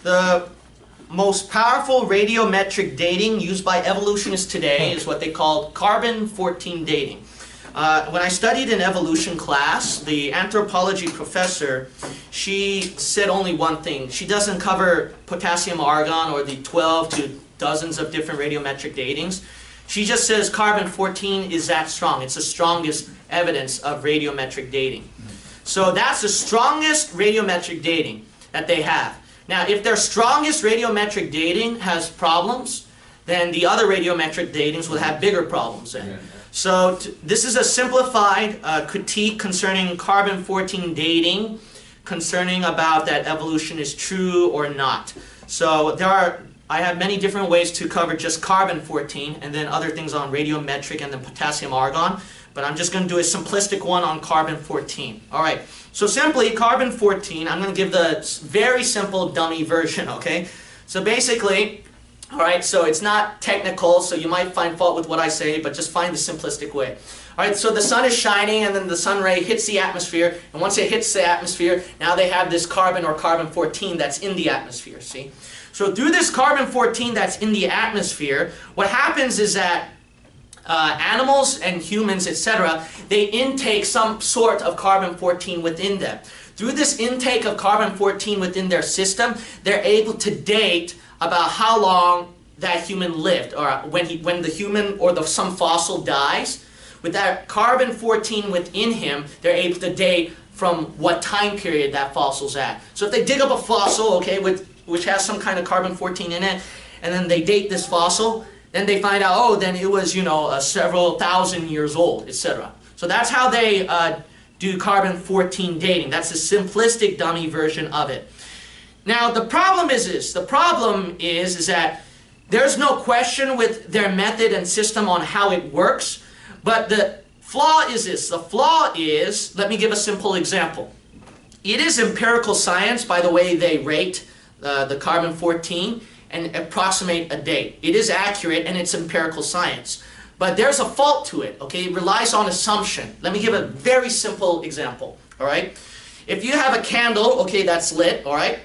The most powerful radiometric dating used by evolutionists today is what they call carbon-14 dating. When I studied in evolution class, the anthropology professor, she said only one thing. She doesn't cover potassium argon or the 12 to dozens of different radiometric datings. She just says carbon-14 is that strong. It's the strongest evidence of radiometric dating. So that's the strongest radiometric dating that they have. Now, if their strongest radiometric dating has problems, then the other radiometric datings will have bigger problems then. So this is a simplified critique concerning carbon-14 dating, concerning about that evolution is true or not. So I have many different ways to cover just carbon-14 and then other things on radiometric and then potassium argon, but I'm just going to do a simplistic one on carbon-14. All right, so simply carbon-14, I'm going to give the very simple dummy version, okay? So basically, all right, so it's not technical, so you might find fault with what I say, but just find the simplistic way. All right, so the sun is shining, and then the sun ray hits the atmosphere, and once it hits the atmosphere, now they have this carbon or carbon-14 that's in the atmosphere, see? So through this carbon-14 that's in the atmosphere, what happens is that animals and humans, etc., they intake some sort of carbon-14 within them. Through this intake of carbon-14 within their system, they're able to date about how long that human lived, or when the human or some fossil dies. With that carbon-14 within him, they're able to date from what time period that fossil's at. So if they dig up a fossil, okay, which has some kind of carbon-14 in it, and then they date this fossil, then they find out, oh, then it was, several thousand years old, etc. So that's how they do carbon-14 dating. That's a simplistic dummy version of it. Now, the problem is this. The problem is that there's no question with their method and system on how it works, but the flaw is this. The flaw is, let me give a simple example. It is empirical science by the way they rate the carbon-14 and approximate a date. It is accurate and it's empirical science. But there's a fault to it, okay? It relies on assumption. Let me give a very simple example, all right? If you have a candle, okay, that's lit, all right?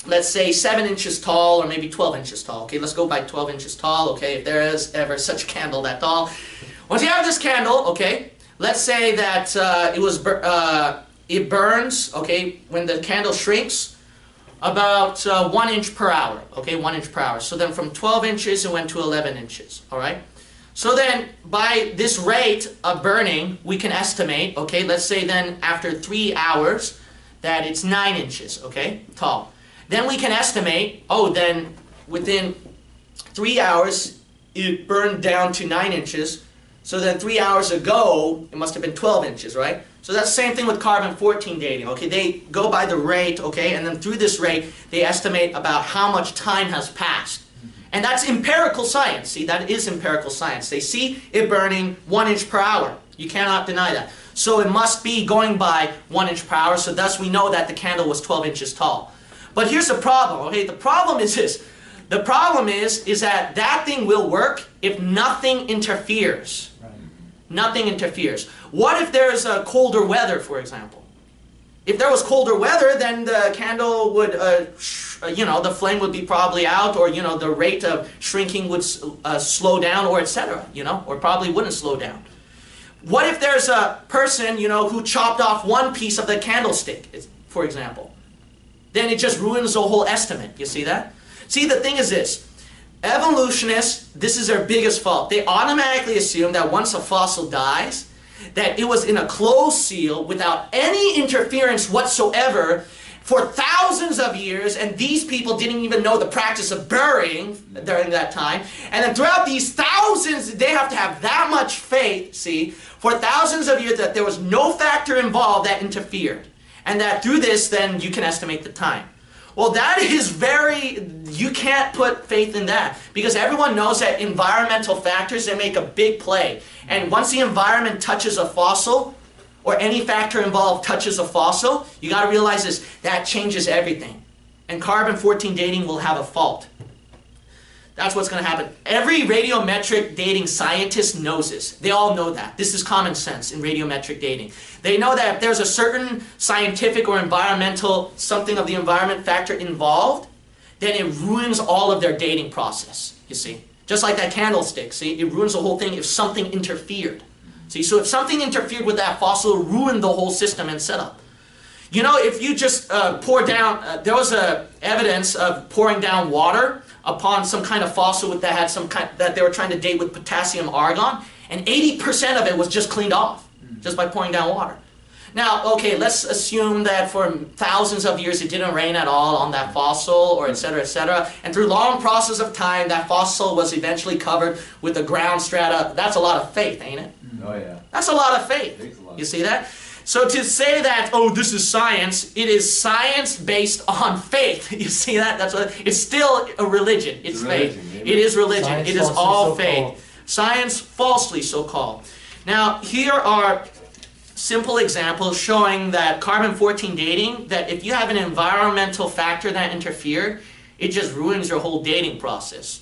Let's say 7 inches tall or maybe 12 inches tall, okay? Let's go by 12 inches tall, okay? If there is ever such a candle that tall. Once you have this candle, okay, let's say that it burns, okay, when the candle shrinks, about 1 inch per hour, okay, 1 inch per hour. So then from 12 inches it went to 11 inches, all right? So then by this rate of burning, we can estimate, okay, let's say then after 3 hours that it's 9 inches, okay, tall. Then we can estimate, oh, then within 3 hours it burned down to 9 inches. So then 3 hours ago, it must have been 12 inches, right? So that's the same thing with carbon-14 dating, okay? They go by the rate, okay? And then through this rate, they estimate about how much time has passed. And that's empirical science, see? That is empirical science. They see it burning 1 inch per hour. You cannot deny that. So it must be going by 1 inch per hour, so thus we know that the candle was 12 inches tall. But here's the problem, okay? The problem is this. The problem is that that thing will work if nothing interferes. Nothing interferes. What if there's colder weather, for example? If there was colder weather, then the candle would, the flame would be probably out, or, the rate of shrinking would slow down, or etc., or probably wouldn't slow down. What if there's a person, who chopped off one piece of the candlestick, for example? Then it just ruins the whole estimate. You see that? See, the thing is this. Evolutionists, this is their biggest fault. They automatically assume that once a fossil dies, that it was in a closed seal without any interference whatsoever for thousands of years, and these people didn't even know the practice of burying during that time. And then throughout these thousands, they have to have that much faith, see, for thousands of years that there was no factor involved that interfered. And that through this, then you can estimate the time. Well, that is you can't put faith in that, because everyone knows that environmental factors, they make a big play. And once the environment touches a fossil, or any factor involved touches a fossil, you got to realize this, that changes everything. And carbon-14 dating will have a fault. That's what's going to happen. Every radiometric dating scientist knows this. They all know that. This is common sense in radiometric dating. They know that if there's a certain scientific or environmental, something of the environment factor involved, then it ruins all of their dating process, you see. Just like that candlestick, see, it ruins the whole thing if something interfered. See, so if something interfered with that fossil, it ruined the whole system and setup. You know, if you just pour down, there was evidence of pouring down water upon some kind of fossil that had some kind, that they were trying to date with potassium argon, and 80% of it was just cleaned off, just by pouring down water. Now, okay, let's assume that for thousands of years it didn't rain at all on that fossil, or etc., and through long process of time, that fossil was eventually covered with the ground strata. That's a lot of faith, ain't it? Oh yeah. That's a lot of faith. You see that? So to say that, oh, this is science, it is science based on faith. You see that? That's what it's still a religion. It's faith. It is religion. Science it is all so faith. called. Science falsely so called. Now, here are simple examples showing that carbon-14 dating, that if you have an environmental factor that interfered, it just ruins your whole dating process.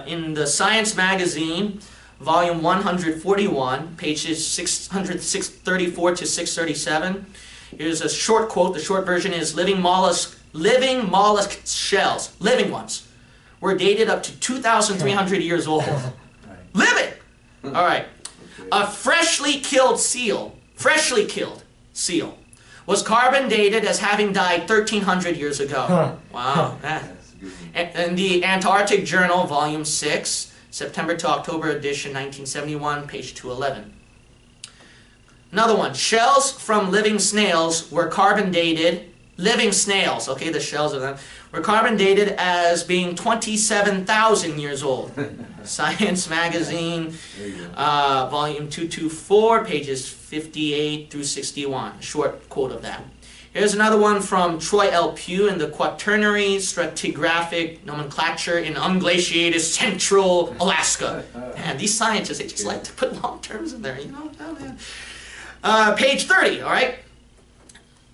In the Science magazine, volume 141, pages 634 to 637, here's a short quote. The short version is, living mollusk shells, living ones, were dated up to 2,300 years old. Living! All right. A freshly killed seal, was carbon dated as having died 1,300 years ago. Wow. And the Antarctic Journal, volume 6, September to October edition, 1971, page 211. Another one. Shells from living snails were carbon dated, living snails, okay, the shells of them, were carbon dated as being 27,000 years old. Science magazine, volume 224, pages 58 through 61. Short quote of that. Here's another one from Troy L. Pugh in the Quaternary Stratigraphic Nomenclature in Unglaciated Central Alaska. Man, these scientists, they just like to put long terms in there, you know? Oh, man. Page 30, all right?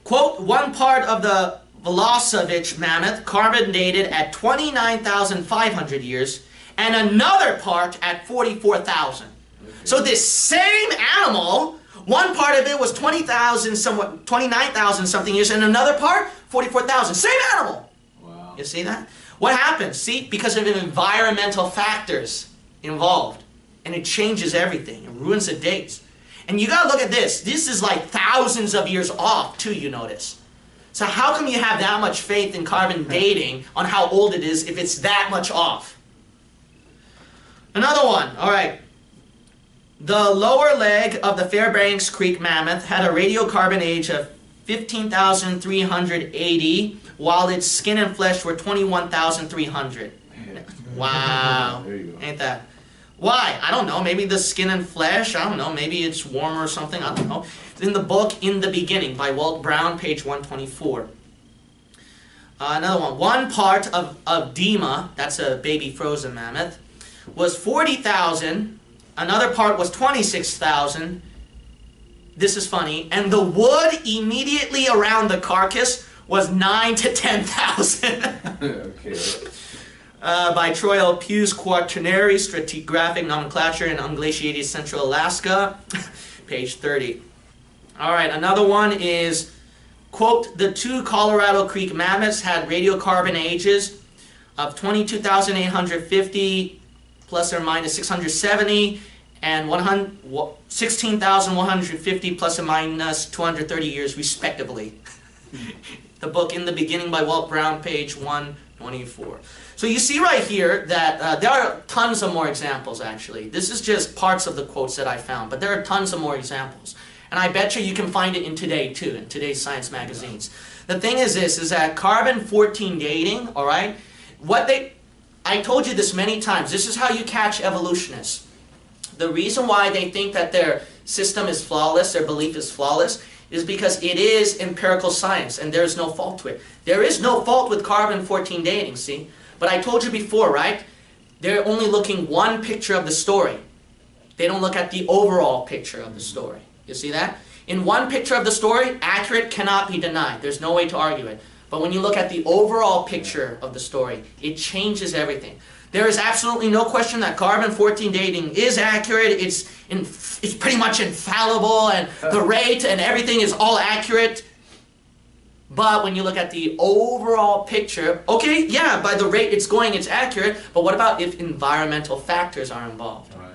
Quote, one part of the Velocevich mammoth carbon dated at 29,500 years and another part at 44,000. So this same animal, one part of it was 29,000 something years, and another part, 44,000. Same animal. Wow. You see that? What happens? See, because of environmental factors involved, and it changes everything. It ruins the dates. And you gotta look at this. This is like thousands of years off, too, you notice. So how come you have that much faith in carbon dating on how old it is if it's that much off? Another one, all right. The lower leg of the Fairbanks Creek mammoth had a radiocarbon age of 15,380, while its skin and flesh were 21,300. Wow. There you go. Ain't that? Why? I don't know. Maybe the skin and flesh, I don't know. Maybe it's warmer or something. I don't know. It's in the book In the Beginning by Walt Brown, page 124. Another one. One part of Dima, that's a baby frozen mammoth, was 40,000. Another part was 26,000. This is funny. And the wood immediately around the carcass was 9 to 10,000. Okay. By Troy L. Pugh's Quaternary Stratigraphic Nomenclature in Unglaciated Central Alaska, page 30. All right, another one is, quote, the two Colorado Creek mammoths had radiocarbon ages of 22,850 plus or minus 670 and 16,150 plus or minus 230 years respectively. The book In the Beginning by Walt Brown, page 124. So you see right here that there are tons of more examples, actually. This is just parts of the quotes that I found, but there are tons of more examples. And I bet you can find it in today, too, in today's science magazines. The thing is this, is that carbon-14 dating, all right, I told you this many times, this is how you catch evolutionists. The reason why they think that their system is flawless, their belief is flawless, is because it is empirical science, and there is no fault to it. There is no fault with carbon-14 dating, see? But I told you before, right? They're only looking one picture of the story. They don't look at the overall picture of the story. You see that? In one picture of the story, accurate cannot be denied. There's no way to argue it. But when you look at the overall picture of the story, it changes everything. There is absolutely no question that carbon-14 dating is accurate. It's pretty much infallible, and the rate and everything is all accurate. But when you look at the overall picture, okay, yeah, by the rate it's going, it's accurate, but what about if environmental factors are involved? Right.